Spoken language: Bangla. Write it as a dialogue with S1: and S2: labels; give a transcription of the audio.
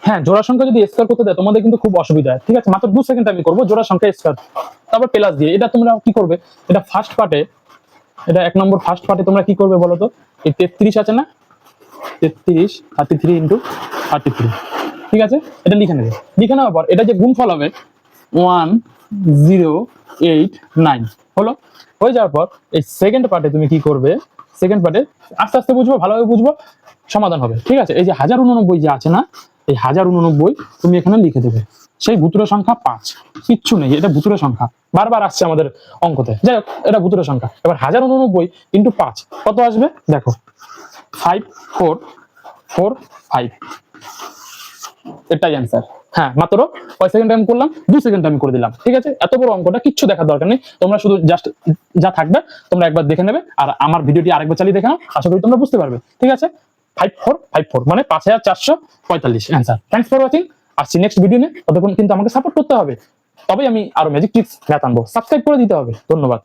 S1: হ্যাঁ, জোড়া সংখ্যা যদি স্কয়ার করতে দেয় তোমাদের কিন্তু খুব অসুবিধা হয়। ঠিক আছে, মাত্র 2 সেকেন্ড আমি করব জোড়া সংখ্যা স্কয়ার, তারপর প্লাস দিয়ে। এটা তোমরা কি করবে, এটা ফার্স্ট পার্টে, এটা 1 নম্বর ফার্স্ট পার্টে তোমরা কি করবে বলো তো, এই 33 আছে না, 33 33 ইনটু 33, ঠিক আছে, এটা লিখে নেবে। লিখে নেওয়ার পর এটা যে গুণফল হবে 1089 হলো। হয়ে যাওয়ার পর এই সেকেন্ড পার্টে তুমি কি করবে, সেকেন্ড পার্টে আস্তে আস্তে বুঝবো, ভালোভাবে বুঝবো, সমাধান হবে। ঠিক আছে, এই যে 1089 যে আছে না, এই 1089 তুমি এখানে লিখে দেবে। সেই ভুতুড়ে সংখ্যা 5, কিচ্ছু নেই, এটা ভুতুড়ে সংখ্যা, বারবার আসছে আমাদের অঙ্কতে। যাই হোক, এটা ভুতুড়ে সংখ্যা। এবার 1089 ইন্টু 5 কত আসবে দেখো, 5445, এটাই অ্যান্সার। হ্যাঁ, মাত্র কয় সেকেন্ড আমি করলাম, 2 সেকেন্ড আমি করে দিলাম। ঠিক আছে, এত বড় অঙ্কটা কিচ্ছু দেখার দরকার নেই, তোমরা শুধু জাস্ট যা থাকবে তোমরা একবার দেখে নেবে, আর আমার ভিডিওটি আরেকবার চালিয়ে দেখে নাও, আশা করি তোমরা বুঝতে পারবে। ঠিক আছে, 5454 মানে 5445 অ্যান্সার। থ্যাংকস ফর ওয়াচিং, আসছি নেক্সট ভিডিও নিয়ে। ততক্ষণ কিন্তু আমাকে সাপোর্ট করতে হবে, তবেই আমি আরো ম্যাজিক ট্রিক্স ম্যাথ আনবো। সাবস্ক্রাইব করে দিতে হবে। ধন্যবাদ।